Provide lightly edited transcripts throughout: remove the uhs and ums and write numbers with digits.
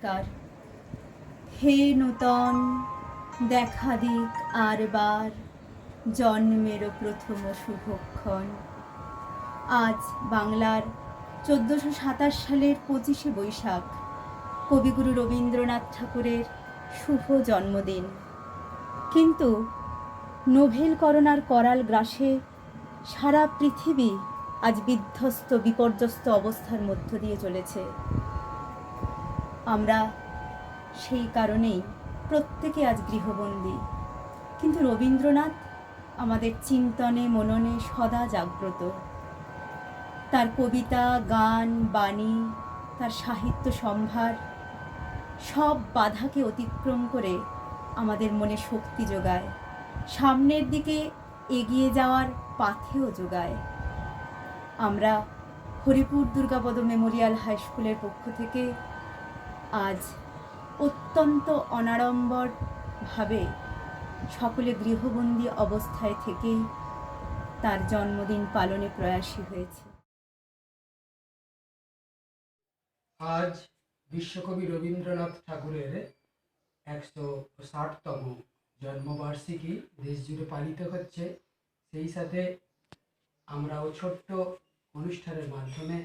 নমস্কার। হে নূতন দেখা দিক আর বার, জন্মেরও প্রথম শুভক্ষণ। আজ বাংলার 1427 সালের 25শে বৈশাখ, কবিগুরু রবীন্দ্রনাথ ঠাকুরের শুভ জন্মদিন। কিন্তু নোভেল করোনার করাল গ্রাসে সারা পৃথিবী আজ বিধ্বস্ত বিপর্যস্ত অবস্থার মধ্য দিয়ে চলেছে। আমরা সেই কারণেই প্রত্যেকে আজ গৃহবন্দী, কিন্তু রবীন্দ্রনাথ আমাদের চিন্তনে মননে সদা জাগ্রত। তার কবিতা, গান, বাণী, তার সাহিত্য সম্ভার সব বাধাকে অতিক্রম করে আমাদের মনে শক্তি যোগায়, সামনের দিকে এগিয়ে যাওয়ার পাথেও যোগায়। আমরা হরিপুর দুর্গাপদ মেমোরিয়াল হাই স্কুলের পক্ষ থেকে আজ অত্যন্ত অনাড়ম্বরভাবে সকলে গৃহবন্দী অবস্থায় থেকেই তার জন্মদিন পালনে প্রয়াসী হয়েছে। আজ বিশ্বকবি রবীন্দ্রনাথ ঠাকুরের 160তম জন্মবার্ষিকী দেশ জুড়ে পালিত হচ্ছে। সেই সাথে আমরাও ছোট্ট অনুষ্ঠানের মাধ্যমে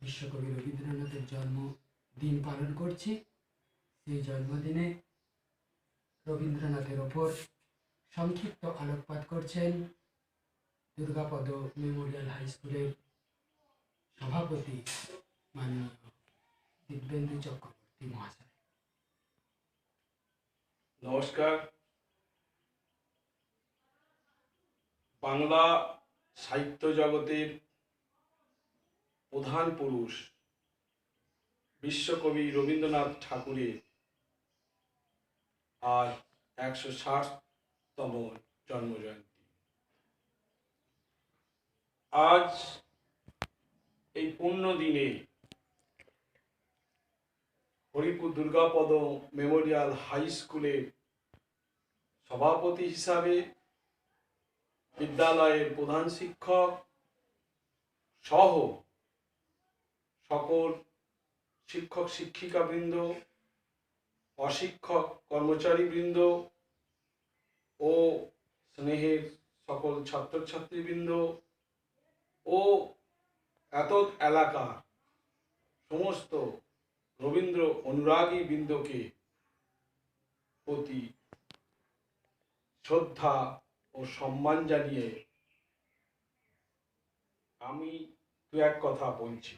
বিশ্বকবি রবীন্দ্রনাথের জন্মদিন পালন করছি। সেই জন্মদিনে রবীন্দ্রনাথের ওপর সংক্ষিপ্ত আলোকপাত করছেন দুর্গাপদ মেমোরিয়াল হাই স্কুলের সভাপতি মাননীয় দিব্যেন্দু চক্রবর্তী মহাশয়। নমস্কার। বাংলা সাহিত্য জগতের প্রধান পুরুষ বিশ্বকবি রবীন্দ্রনাথ ঠাকুরের আজ 160তম জন্মজয়ন্তী। আজ এই পুণ্য দিনে হরিপুর দুর্গাপদ মেমোরিয়াল হাই স্কুলের সভাপতি হিসাবে, বিদ্যালয়ের প্রধান শিক্ষক সহ সকল শিক্ষক শিক্ষিকাবৃন্দ, অশিক্ষক কর্মচারীবৃন্দ ও স্নেহের সকল ছাত্রছাত্রীবৃন্দ ও এত এলাকার সমস্ত রবীন্দ্র অনুরাগী বৃন্দকে প্রতি শ্রদ্ধা ও সম্মান জানিয়ে আমি দু এক কথা বলছি।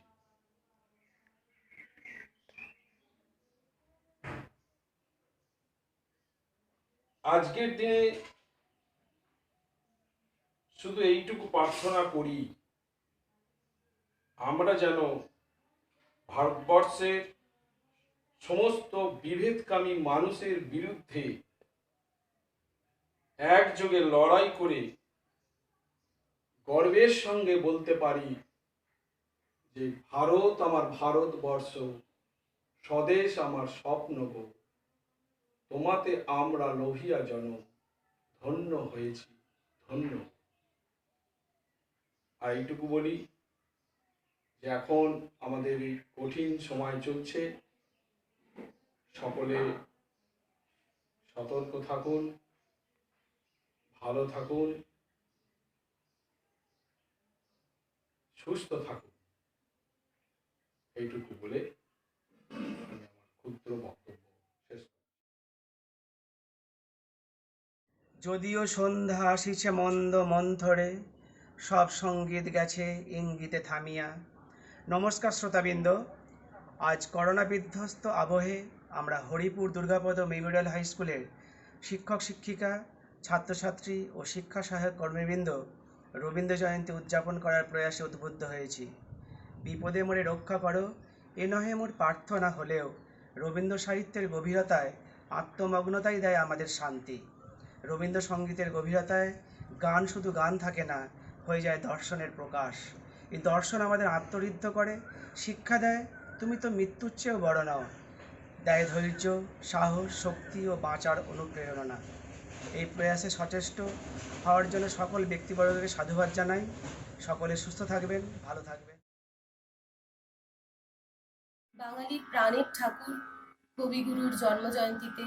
আজকের দিনে শুধু এইটুকু প্রার্থনা করি, আমরা যেন ভারতবর্ষের সমস্ত বিভেদকামী মানুষের বিরুদ্ধে একযোগে লড়াই করে গর্বের সঙ্গে বলতে পারি যে ভারত আমার ভারতবর্ষ, স্বদেশ আমার স্বপ্ন গো, তোমাতে আমরা লোভিয়া জনম, ধন্য হয়েছি ধন্য। আর এইটুকু বলি যে এখন আমাদের এই কঠিন সময় চলছে, সকলে সতর্ক থাকুন, ভালো থাকুন, সুস্থ থাকুন। এইটুকু বলে আমি আমার ক্ষুদ্র বক্তব্য শেষ করছি। যদিও সন্ধ্যা আসিছে মন্দ মন্থরে, সব সঙ্গীত গেছে ইঙ্গিতে থামিয়া। নমস্কার শ্রোতাবৃন্দ, আজ করোনা বিধ্বস্ত আবহে আমরা হরিপুর দুর্গাপদ মেমোরিয়াল হাই স্কুলের শিক্ষক শিক্ষিকা, ছাত্রছাত্রী ও শিক্ষা সহায়ক কর্মীবৃন্দ রবীন্দ্র জয়ন্তী উদযাপন করার প্রয়াসে উদ্বুদ্ধ হয়েছি। বিপদে মোরে রক্ষা করো, এ নহে মোর প্রার্থনা হলেও রবীন্দ্র সাহিত্যের গভীরতায় আত্মমগ্নতাই দেয় আমাদের শান্তি। রবীন্দ্রসঙ্গীতের গভীরতায় গান শুধু গান থাকে না, হয়ে যায় দর্শনের প্রকাশ। এই দর্শন আমাদের আত্মঋদ্ধ করে, শিক্ষা দেয় তুমি তো মৃত্যুর চেয়েও বড় নাও, দেয় ধৈর্য, সাহস, শক্তি ও বাঁচার অনুপ্রেরণা। এই প্রয়াসে সচেষ্ট হওয়ার জন্য সকল ব্যক্তিবর্গকে সাধুবাদ জানাই। সকলে সুস্থ থাকবেন, ভালো থাকবেন। বাঙালির প্রাণের ঠাকুর কবিগুরুর জন্মজয়ন্তীতে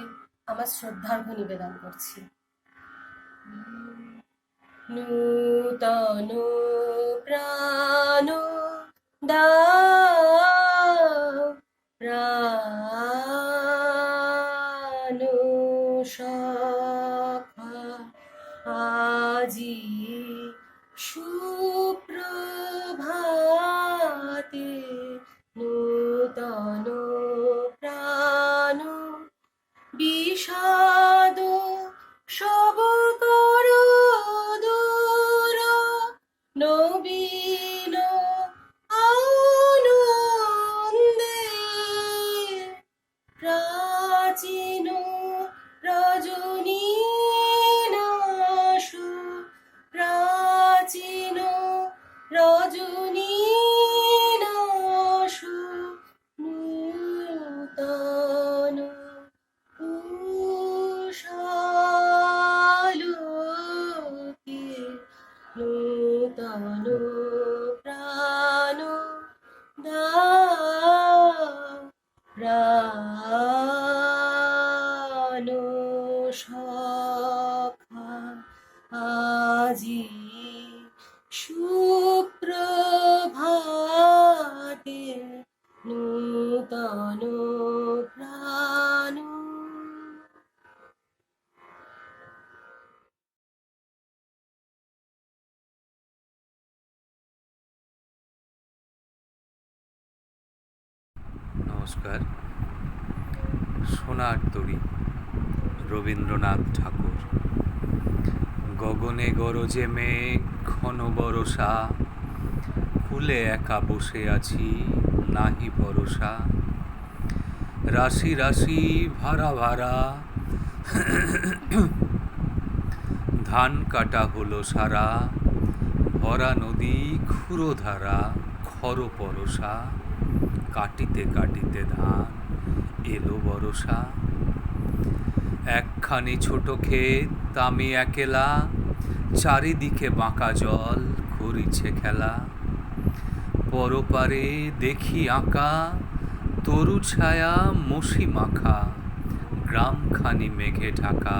আমার শ্রদ্ধার্ঘ্য নিবেদন করছি। নূতন প্রাণ দাও, প্রাণ সখা আজি সুপ্রভাতে, নূতন প্রাণ বিষাদ সব করো দূর, নবীন আনন্দে প্রাচীন রজনী নাশু, প্রাচীন রজনী নাশু, নূতন উষালোকে, নূতন প্রাণ দাও, প্রাণ সখা আজি সুপ্রভাতে, নূতন প্রাণ। নমস্কার। সোনার তরী, রবীন্দ্রনাথ ঠাকুর। গগনে গরজে মেঘ ঘন বরষা, কুলে একা বসে আছি নাহি ভরসা। রাশি রাশি ভাড়া ভাড়া, ধান কাটা হলো সারা, ভরা নদী ক্ষুরধারা, খর পরশা, কাটিতে কাটিতে ধান এলো বরষা। একখানি ছোট ক্ষেত আমি একেলা, চারিদিকে বাঁকা জল করিছে খেলা। পরপারে দেখি আঁকা তরু ছায়া মশি মাখা, গ্রামখানি মেঘে ঢাকা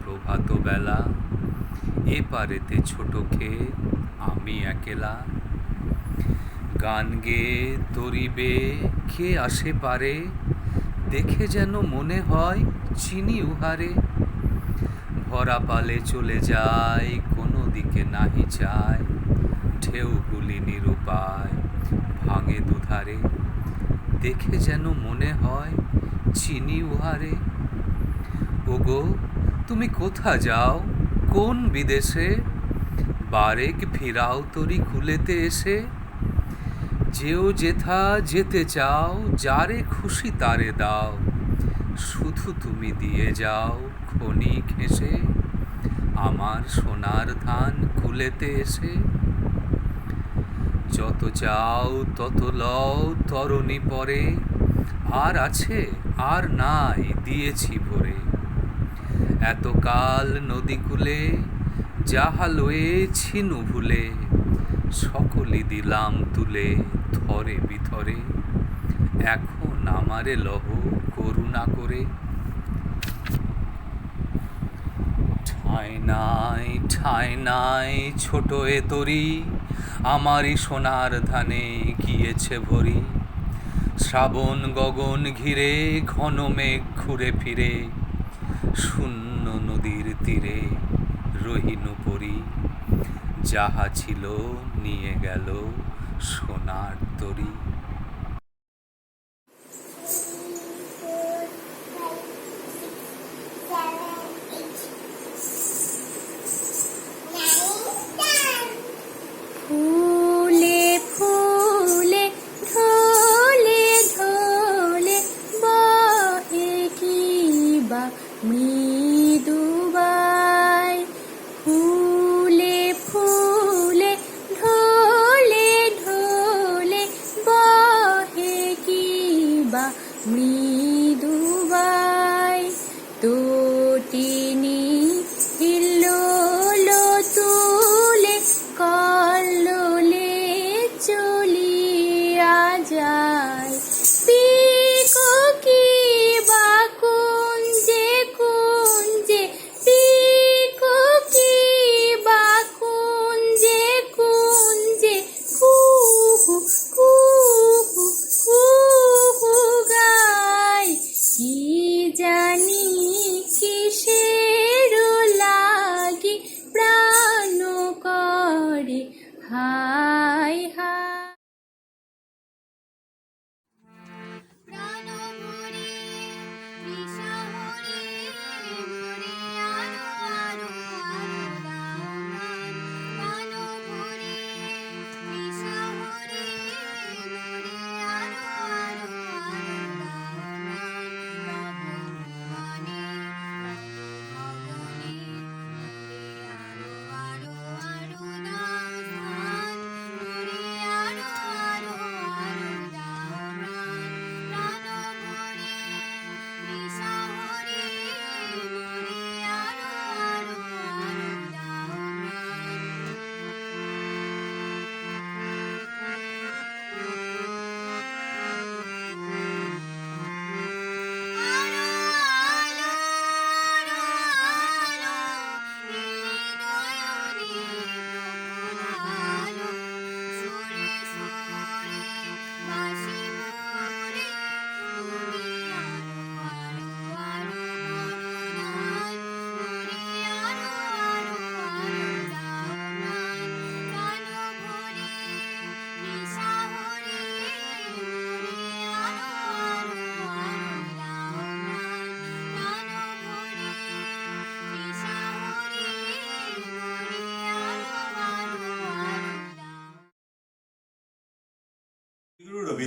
প্রভাত বেলা। এপারেতে ছোট ক্ষেত আমি একেলা, গান গেয়ে তরিবে কে আসে পারে, দেখে যেন মনে হয় চিনি উহারে। ভরা পালে চলে যায় কোনো দিকে নাহি যায়, ঢেউগুলি নিরুপায় ভাঙে দুধারে, দেখে যেন মনে হয় চিনি উহারে। ওগো তুমি কোথা যাও কোন বিদেশে, বারেক ফিরাও তরি কুলেতে এসে। যেও যেথা যেতে চাও, যারে খুশি তারে দাও, শুধু তুমি দিয়ে যাও খনি ঘেঁষে, আমার সোনার ধান কুলেতে এসে। যত চাও তত লও তরণী পরে, আর আছে আর নাই দিয়েছি ভরে। এতকাল নদীকূলে যাহা লয়েছি নু ভুলে, সকলই দিলাম তুলে থরে বিথরে। এখন আমারে লহ করুণা করে। ঠাঁই নাই ছোট এ তরি, আমারই সোনার ধানে গিয়েছে ভরি। শ্রাবণ গগন ঘিরে ঘন মেঘ ঘুরে ফিরে, শূন্য নদীর তীরে রহিনু পরি। যাহা ছিল নিয়ে গেল সোনার তরি। ফুলে ফুলে ঢলে ঢলে বহে কিবা মৃদুবাই। ফুলে ফুলে ঢলে ঢলে বহে কিবা মৃদুবাই। তটিনী হিল্লোল তুলে কল্লোলে চলিয়া যায়। পিকো কিবা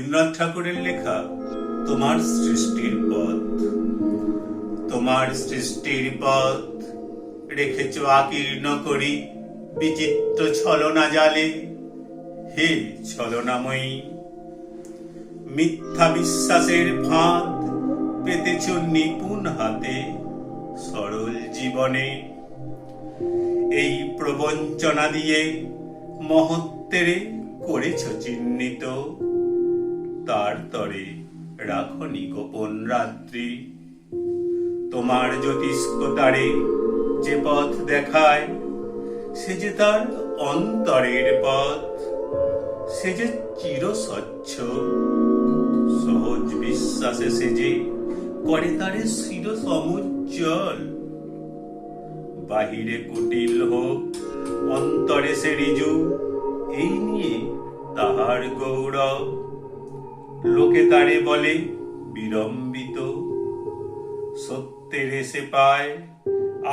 রবীন্দ্রনাথ ঠাকুরের লেখা তোমার সৃষ্টির পথ। তোমার সৃষ্টির পথ রেখেছ আকীর্ণ করি বিচিত্র ছলনা জালে। হে ছলনাময়ী, মিথ্যা বিশ্বাসের ফাঁদ পেতেছ নিপুণ হাতে সরল জীবনে। এই প্রবঞ্চনা দিয়ে মহত্বেরে করেছ চিহ্নিত, তার তরে রাখনি গোপন রাত্রি। তোমার জ্যোতিষ্কতারে যে পথ দেখায় সে যে তার অন্তরের পথ, সে যে চির স্বচ্ছ। সহজ বিশ্বাসে সে যে করে তারে চির সমুজ্জ্বল। বাহিরে কুটিল হোক অন্তরে সে ঋজু, এই নিয়ে তাহার গৌরব। লোকে তারে বলে বিড়ম্বিত, সত্যের এসে পায়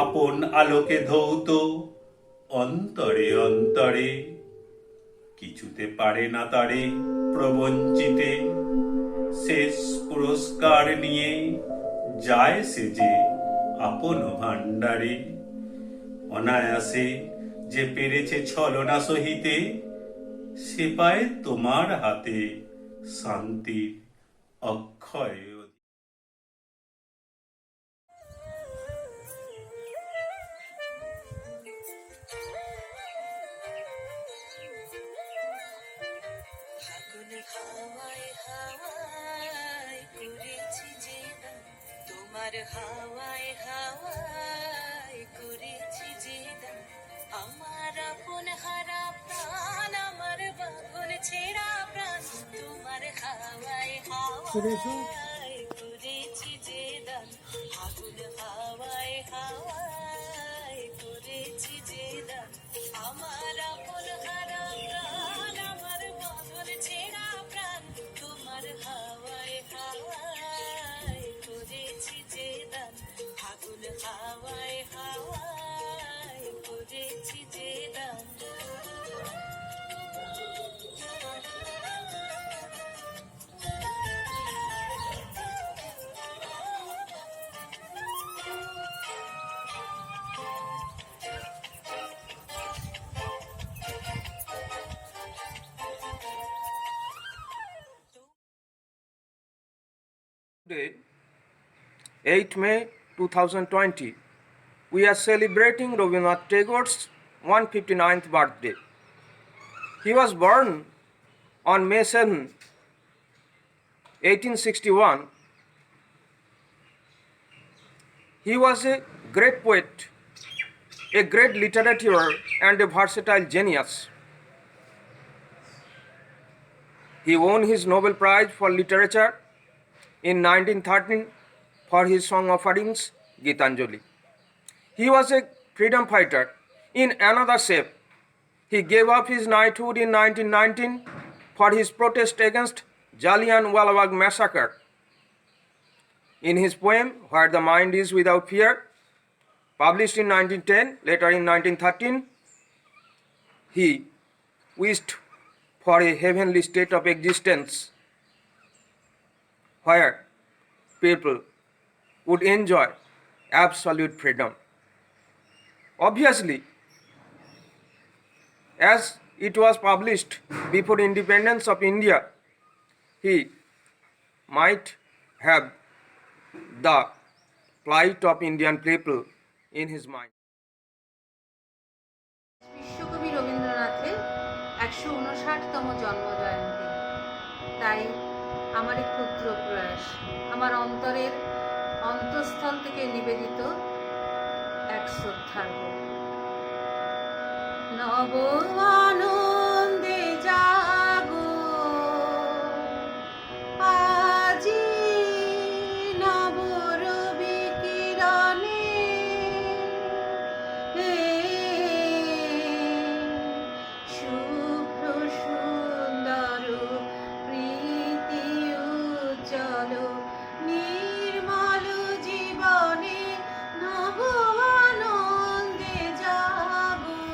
আপন আলোকে ধৌত। অন্তরে অন্তরে কিছুতে পারে না তারে প্রবঞ্চিতে। শেষ পুরস্কার নিয়ে যায় সে যে আপন ভাণ্ডারে। অনায়াসে যে পেরেছে ছলনা সহিতে, সে পায় তোমার হাতে শান্তির অক্ষয়। হাওয়ায় হাওয়ায় করেছি যে দান, তোমার হাওয়ায় হাওয়ায় করেছি যে দান। আমার আপন হারা প্রাণ, আমার বাঁধন ছেঁড়া প্রাণ, তোমার হাওয়ায় হাওয়ায় করেছি যে দান। আগুন হাওয়ায় হাওয়ায় করেছি যে দান। আমার আপন হারা প্রাণ, আমার বাঁধন ছেঁড়া প্রাণ, তোমার হাওয়ায় হাওয়ায় করেছি যে দান। আগুন হাওয়ায় হাওয়ায় করেছি যে দান। Today, 8 May 2020, we are celebrating Rabindranath Tagore's 159th birthday. He was born on May 7, 1861. He was a great poet, a great literature, and a versatile genius. He won his Nobel Prize for Literature in 1913 for his song offerings Gitanjali. He was a freedom fighter in another shape. He gave up his knighthood in 1919 for his protest against Jallianwala Bagh massacre. In his poem Where the Mind is Without Fear, published in 1910, later in 1913, he wished for a heavenly state of existence where people would enjoy absolute freedom. Obviously, as it was published before independence of India, he might have the plight of Indian people in his mind. বিশ্বকবি রবীন্দ্রনাথের 159তম জন্মজয়ন্তী, তাই আমার এই ক্ষুদ্র প্রয়াস আমার অন্তরের অন্তঃস্থল থেকে নিবেদিত এক শ্রদ্ধার নব আনন্দে জাগো আজি নব রবি কিরণে শুভ্র সুন্দর প্রীতি উজ্জ্বল নির্মল জীবনে নব আনন্দে জাগো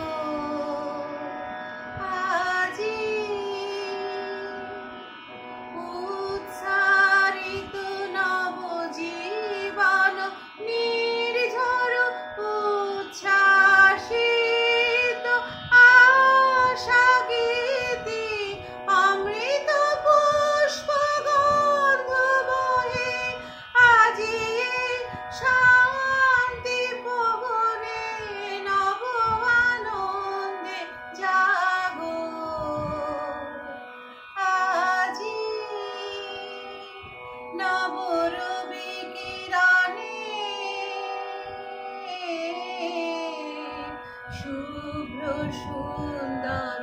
সুন্দর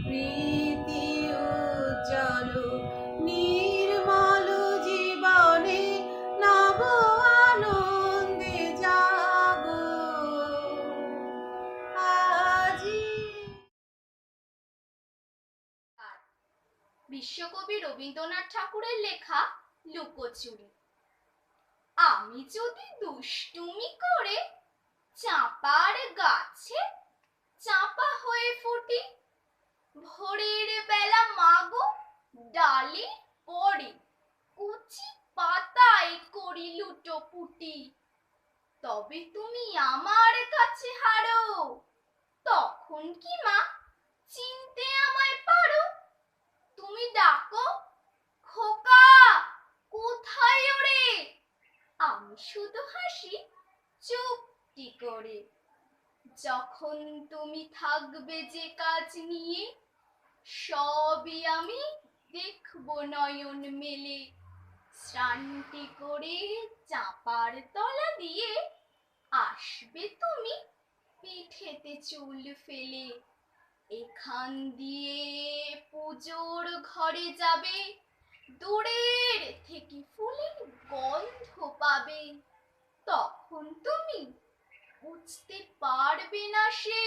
প্রীতি উজ্জ্বল নির্মল জীবনে নব আনন্দে জাগো আজি। বিশ্বকবি রবীন্দ্রনাথ ঠাকুরের লেখা লুকোচুরি। আমি যদি দুষ্টুমি করে চাঁপার গাছে চাঁপা হয়ে ফুটি, ভোরের বেলা মাগো ডালে পড়ে কুচি পাতায় করি লুটোপুটি, তবে তুমি আমার কাছে হারো, তখন কি মা চিনতে আমায় পারো? তুমি ডাকো খোকা কোথায় ওরে, আমি শুধু হাসি চুপটি করে। যখন তুমি থাকবে যে কাজ নিয়ে, সবই আমি দেখবো নয়ন মেলে। শ্রান্তি করে চাপার তলা দিয়ে আসবে তুমি পিঠেতে চুল ফেলে। এখান দিয়ে পুজোর ঘরে যাবে, দূরের থেকে ফুলের গন্ধ পাবে। তখন তুমি বুঝতে পারবে না সে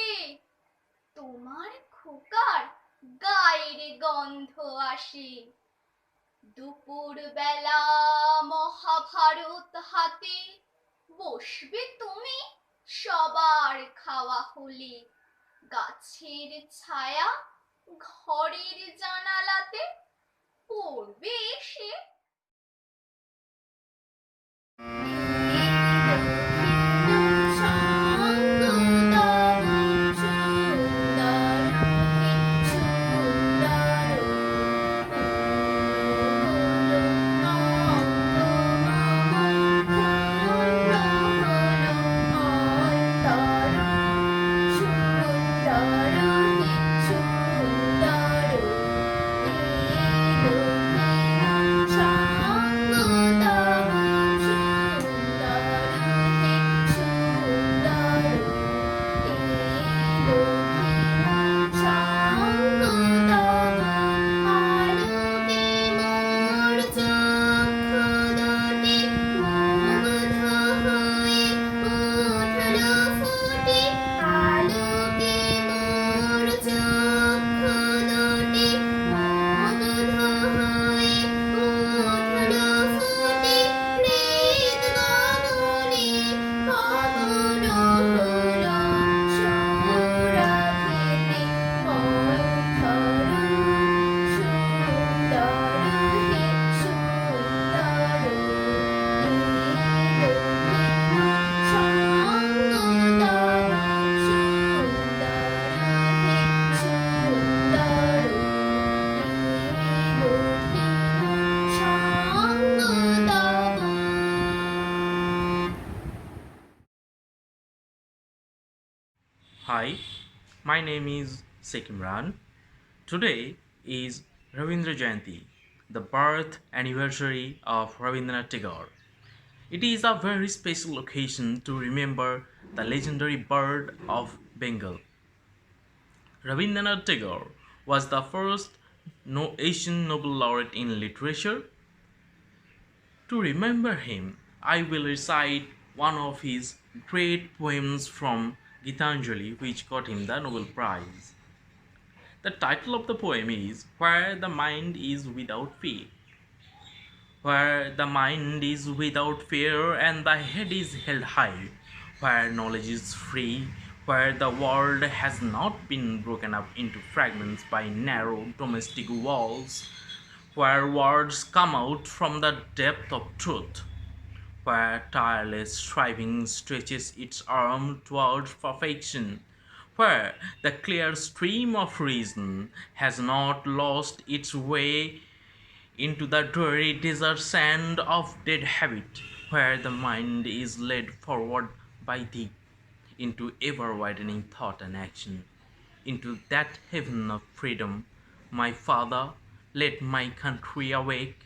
তোমার খোকার গায়ের গন্ধ আসে। দুপুর বেলা মহাভারত হাতে বসবে তুমি সবার খাওয়া হলে। গাছের ছায়া ঘরের জানালাতে পড়বে এসে। Hi, my name is Sekimran. Today is Ravindra Jayanti, the birth anniversary of Rabindranath Tagore. It is a very special occasion to remember the legendary bird of Bengal. Rabindranath Tagore was the first Asian Nobel laureate in literature. To remember him, I will recite one of his great poems from Gitanjali, which got him the Nobel Prize. The title of the poem is Where the Mind is Without Fear. Where the mind is without fear and the head is held high, where knowledge is free, where the world has not been broken up into fragments by narrow domestic walls, where words come out from the depth of truth, where tireless striving stretches its arm towards perfection, where the clear stream of reason has not lost its way into the dreary desert sand of dead habit, where the mind is led forward by thee into ever-widening thought and action, into that heaven of freedom. My Father, let my country awake.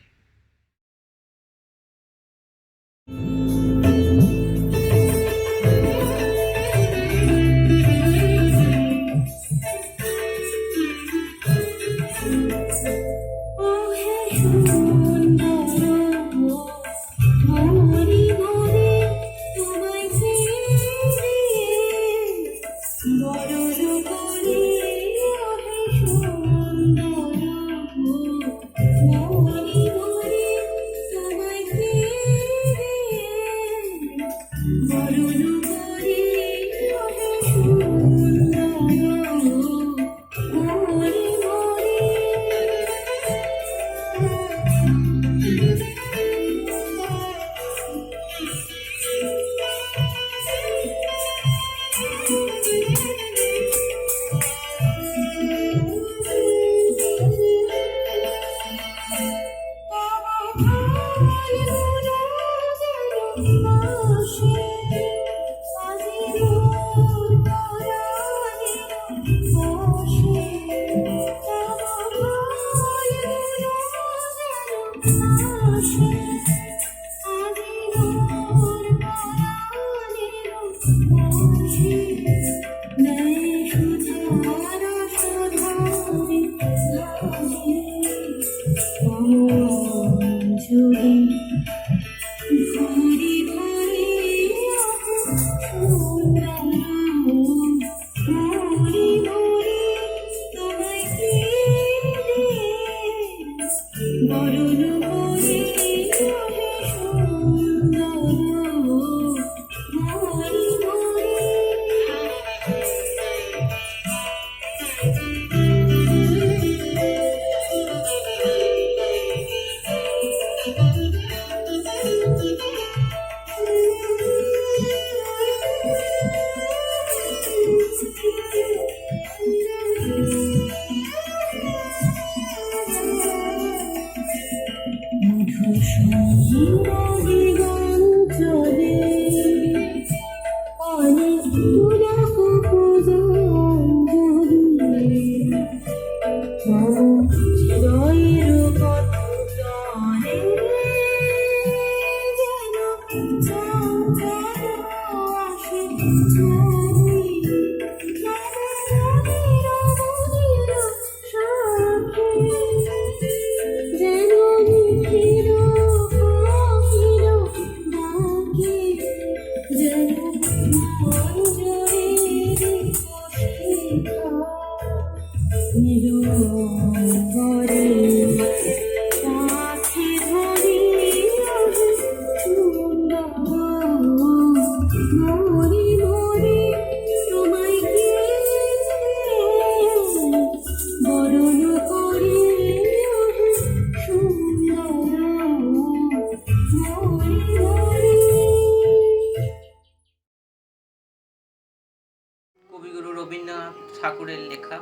কবিগুরু রবীন্দ্রনাথ ঠাকুরের লেখা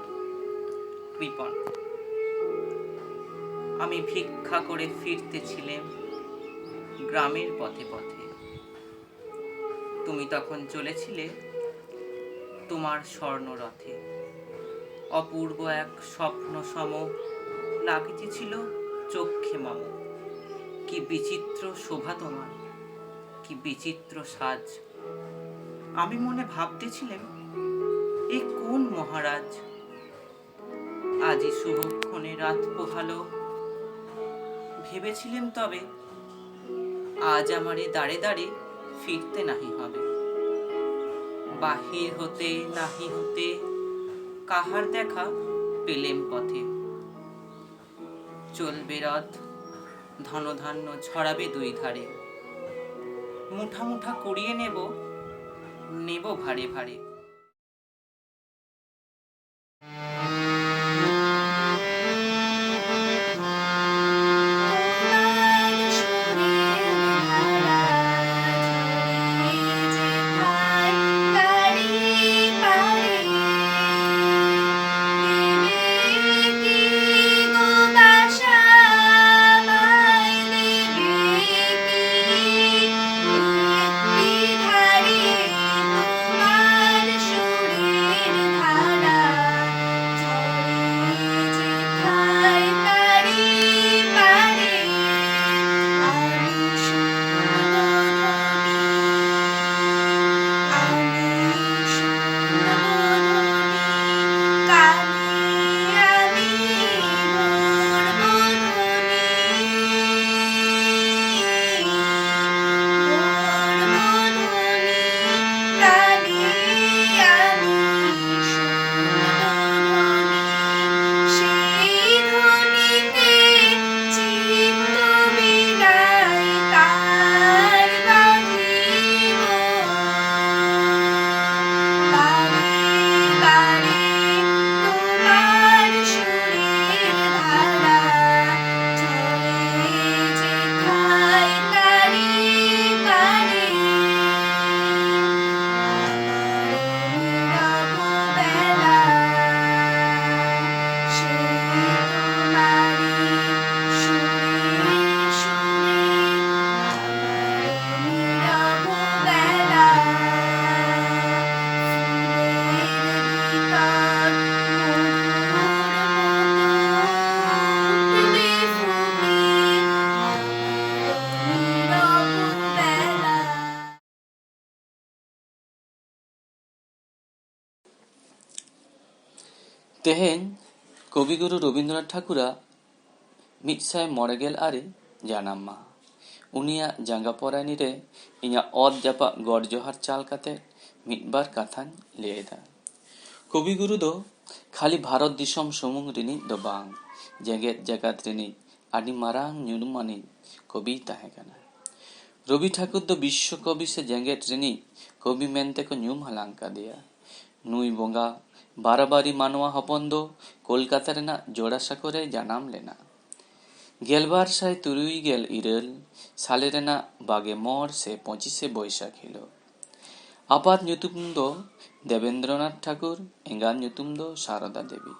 কৃপণ। আমি ভিক্ষা করে ফিরতেছিলাম গ্রামের পথে পথে, তুমি তখন চলেছিলে তোমার স্বর্ণরথে। অপূর্ব এক স্বপ্ন সম লাগিতেছিল চক্ষে মম। কি বিচিত্র শোভা তোমার, কি বিচিত্র সাজ। আমি মনে ভাবতেছিলাম, এ কোন মহারাজ। আজি শুভক্ষণে রাত পোহালো, ভেবেছিলাম তবে আজ আমারে দাঁড়ে দাঁড়ে ফিরতে নাহি হবে। বাহির হতে নাহি হতে কাহার দেখা পেলেম পথে। চলবে রথ, ধনধান্য ছড়াবে দুই ধারে। মুঠা মুঠা কুড়িয়ে নেব, নেব ভারে ভারে। ধারে তোমার तेहेन कविगुरु रवींद्रनाथ ठाकुरा 194 जानाम माहा उनिया जांगा परानी रे इኛ অত জাপা গড় জোহার চাল কাতে মিটবার কাথান লেদা কবিগুরু দো খালি ভারত দিশম সমুং রিনি দো বাং জেগেত জাগাত রিনি আদি মারাং nyurumanin কবি তাহে কানা রবি ঠাকুর দো বিশ্ব কবি সে জেগেত রিনি কবি মেনতে কো nyum হালাঙ্কা দিয়া নুই বঙ্গা বারাবারি মানওয়া হপন দো কলকাতা রেনা জোড়াসা করে জানাম লেনা गेलबार साय तुरुई गेल इरल साले रेना बागे मोर से 25 बैसाख हिलो आपात ᱧᱩᱛᱩᱢ दो देवेंद्रनाथ ठाकुर एंगार ᱧᱩᱛᱩᱢ दो शारदा देवी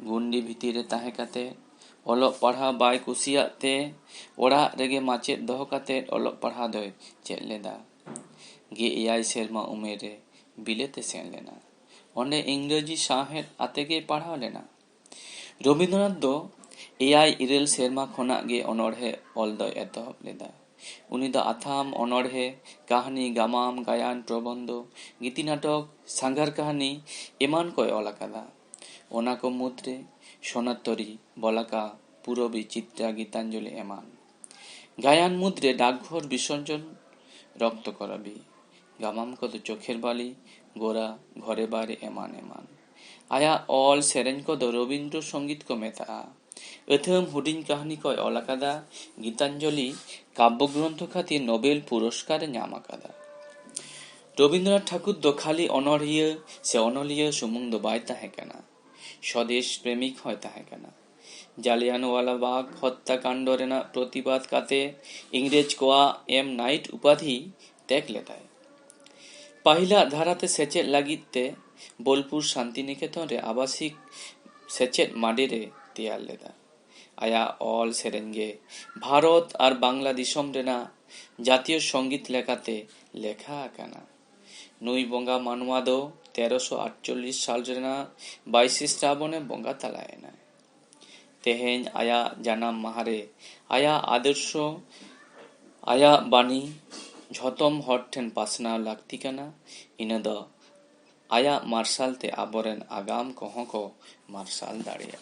गुंडी भितर रे ताहे काते ओलग पढ़ा बाय कुसियाते ओड़ा रेगे माचेद दोहो काते ओलग पढ़ा दोय चेद लेदा गे 9 सेरमा उमेर रे बिलेते सेन लेना ओंडे इंग्रेजी साहेब आते गे पढ़ाव लेना रवींद्रनाथ दो एआई इरेल सेरमा खोना गे अनोढ़े ऑल दो एतहब लेदा उनी द आथाम अनोढ़े कहानी गामाम गायान प्रबंध गीति नाटक सांगार कहानी एमान कोय ओलाकादा ओना को मुद्रे सोनातरी बलाका पूरबी चित्रा गीतांजलि एमान गायान मुद्रे डाकघर विसर्जन रक्त कराबी गामाम को तो चोखेर बाली गोरा घरे बारे एमान एमान आया ऑल सेरेन को दो रवींद्र संगीत को मेता अथम हुडिन कहानी को ओलाकादा गीतांजलि काव्यग्रंथ खातिर नोबेल पुरस्कार ᱧᱟᱢ आकादा रवींद्रनाथ ठाकुर दो खाली अनोढ़िया से अनलिया सुमुंग दो बाय ताहे काना स्वदेश प्रेमिक होय ताहे काना जालियानवालाबाग हत्याकांड रेना प्रतिबाद काते इंग्रेज कोआ एम नाइट उपाधि त्याग लेताय पहिला धाराते सेचेद लागिते बोलपुर शांतिनिकेतन रे आवासिक सेचेद माडी रे तैयार लेदा आया ऑल सेरेंगे भारत और बांग्ला दिसम रेना जातीय संगीत लेखाते लेखा आकाना नुई बंगा मानवा दो 1348 साल रेना 22 श्रावणे बंगा तलायना तेहेन आया जानाम माहारे आया आदर्श आया बानी झतम हर ठेन पासना लागती काना इना दो आया मार्शल ते आबोरेन आगाम कोहों को मार्शल दाड़िया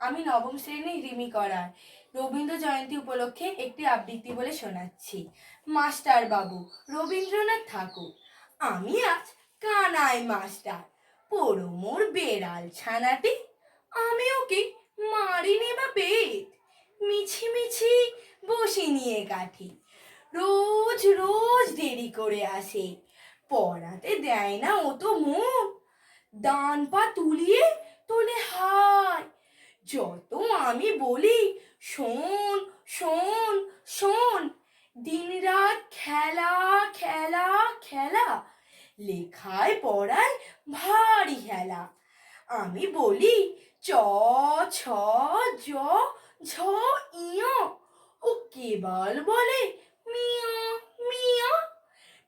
আমি নবম শ্রেণীর রিমি করার রবীন্দ্র জয়ন্তী উপলক্ষে একটি আবৃত্তি বলে শোনাচ্ছি। মাস্টার বাবু রবীন্দ্রনাথ ঠাকুর। আমি আজ কানাই মাস্টার, পোড়ো মোর বেড়াল ছানাটি, আমি ওকে মারিনি বা পেট, মিছি মিছি বসে নিয়ে কাঠি, রোজ রোজ দেরি করে আসে, পড়াতে দেয় না ও তো মন, ডান পা তুলিয়ে তোলে হায়, যত আমি বলি শোন শোন শোন, দিনরাত খেলা খেলা খেলা, লেখায় পড়ায় ভারী হেলা। আমি বলি চ ছ জ ঝ ইয়, ও কেবল বলে মিয়া মিয়া।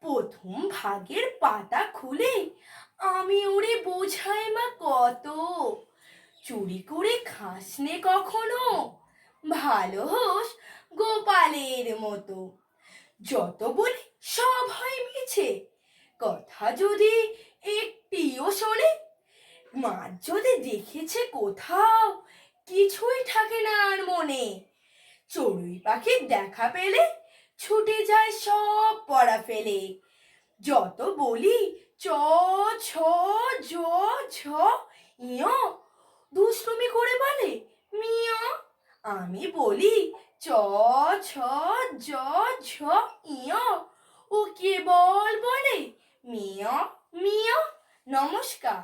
প্রথম ভাগের পাতা খুলে আমি ওরে বোঝাই মা কত, চুরি করে খাসনে কখনো, ভালো হোস গোপালের মতো। যত বলি সব হয় মিছে, কথা যদি একটিও শোনে। মার যদি দেখেছে কোথাও, কিছুই থাকে না আর মনে। চড়ুই পাখির দেখা পেলে ছুটে যায় সব পড়া ফেলে। যত বলি চ ছ জ ঝ ইয়, দুষ্টুমি করে বলে মিয়া। আমি বলি চ ছ জ ঝ ইয়, ও কেবল বলে মিয়া মিয়া। নমস্কার।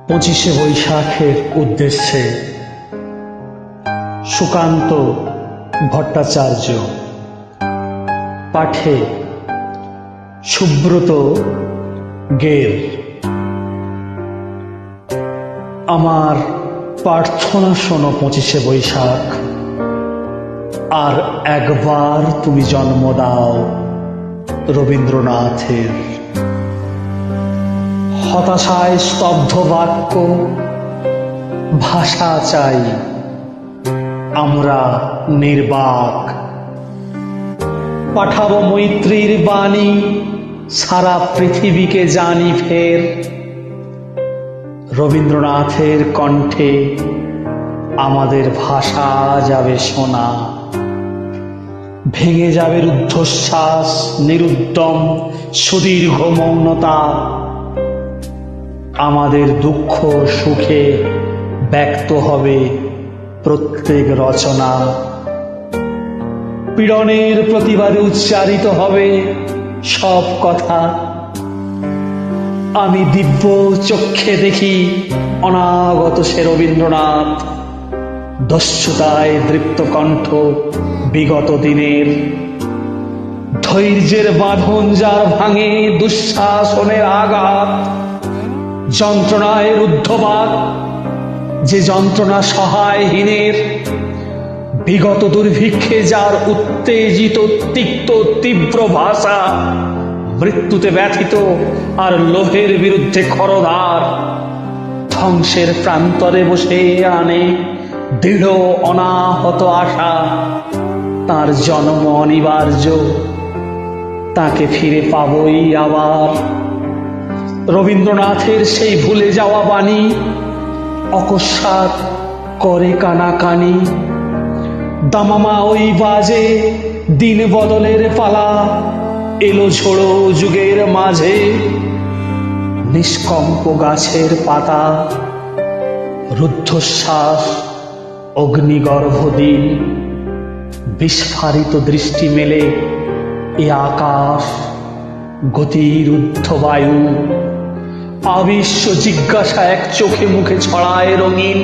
পঁচিশে বৈশাখের উদ্দেশ্যে সুকান্ত ভট্টাচার্য, পাঠে সুব্রত গের। আমার প্রার্থনা শোনো পঁচিশে বৈশাখ, আর একবার তুমি জন্ম দাও রবীন্দ্রনাথের। হতাশায় স্তব্ধ বাক্য, ভাষা চাই আমরা নির্বাক। পাঠাবো মৈত্রীর বাণী, সারা পৃথিবীকে জানি ফের। রবীন্দ্রনাথের কণ্ঠে আমাদের ভাষা যাবে শোনা। ভেঙে যাবে রুদ্ধশ্বাস, নিরুদ্যম সুদীর্ঘ মৌনতা। আমাদের দুঃখ সুখে ব্যক্ত হবে প্রত্যেক রচনা। পীড়নের প্রতিবাদে উচ্চারিত হবে সব কথা। আমি দিব্য চক্ষে দেখি অনাগত সে রবীন্দ্রনাথ, দস্যুতায় দৃপ্ত কণ্ঠ বিগত দিনের। ধৈর্যের বাঁধন যার ভাঙে দুঃশাসনের আঘাত, যন্ত্রণায় রুদ্ধবাদ যে যন্ত্রণা সহায়হীনের। বিগত দুর্ভিক্ষে যার উত্তেজিত তিক্ত তীব্র ভাষা, মৃত্যুতে ব্যথিত আর লোহের বিরুদ্ধে খরধার। ধ্বংসের প্রান্তরে বসে আনে দৃঢ় অনাহত আশা। তার জন্ম অনিবার্য, তাকে ফিরে পাবই আবার। রবীন্দ্রনাথের সেই ভুলে যাওয়া বাণী অকস্মাৎ করে কানাকানি। দামামা ওই বাজে দিন বদলের পালা, এলো ঝোড়ো যুগের মাঝে। নিষ্কম্প গাছের পাতা, রুদ্ধশ্বাস অগ্নিগর্ভ দিন। বিস্ফারিত দৃষ্টি মেলে এ আকাশ, গতিরুদ্ধ বায়ু। আবিশ্ব জিজ্ঞাসা এক চোখে মুখে ছড়ায় রঙিন,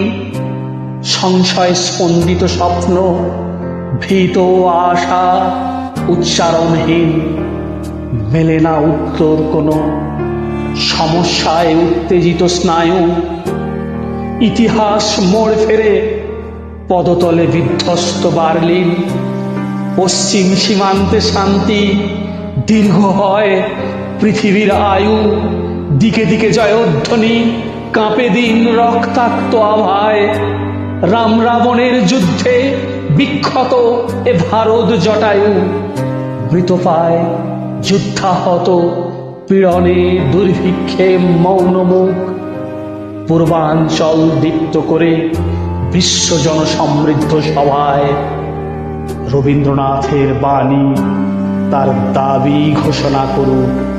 সংশয় স্পন্দিত স্বপ্ন, ভীত আশা উচ্চারণহীন, মেলে না উত্তর কোনো সমস্যায় উত্তেজিত স্নায়ু। ইতিহাস মোড় ফেরে, পদতলে বিধ্বস্ত বার্লিন, পশ্চিম সীমান্তে শান্তি, দীর্ঘ হয় পৃথিবীর আয়ু, দিকে দিকে জয়ধ্বনি, কাঁপে দিন রক্তাক্ত আভায়। রাম রাবণের যুদ্ধে বিক্ষত এ ভারত জটায়ু, মৃত পায় যুদ্ধাহত, পীড়নে দুর্ভিক্ষে মৌন মুখ। পূর্বাঞ্চল দীপ্ত করে বিশ্ব জনসমৃদ্ধ সভায় রবীন্দ্রনাথের বাণী তার দাবি ঘোষণা করুক।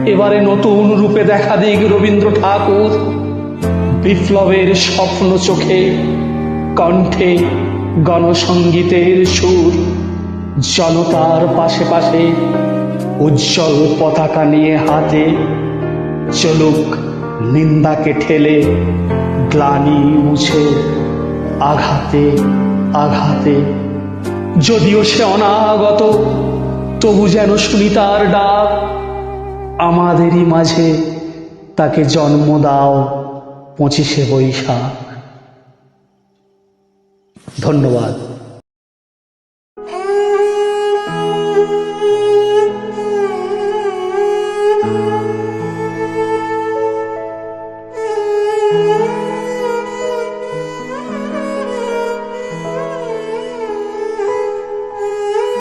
এবারে নতুন রূপে দেখা দিক রবীন্দ্র ঠাকুর, বিপ্লবের স্বপ্ন চোখে, কণ্ঠে গণসঙ্গীতের সুর, জনতার পাশে পাশে উজ্জ্বল পতাকা নিয়ে হাতে। চলুক নিন্দাকে ঠেলে, গ্লানি মুছে, আঘাতে আঘাতে। যদিও সে অনাগত, তবু যেন শুনি তার ডাক। আমাদেরই মাঝে তাকে জন্ম দাও 25শে বৈশাখ। ধন্যবাদ।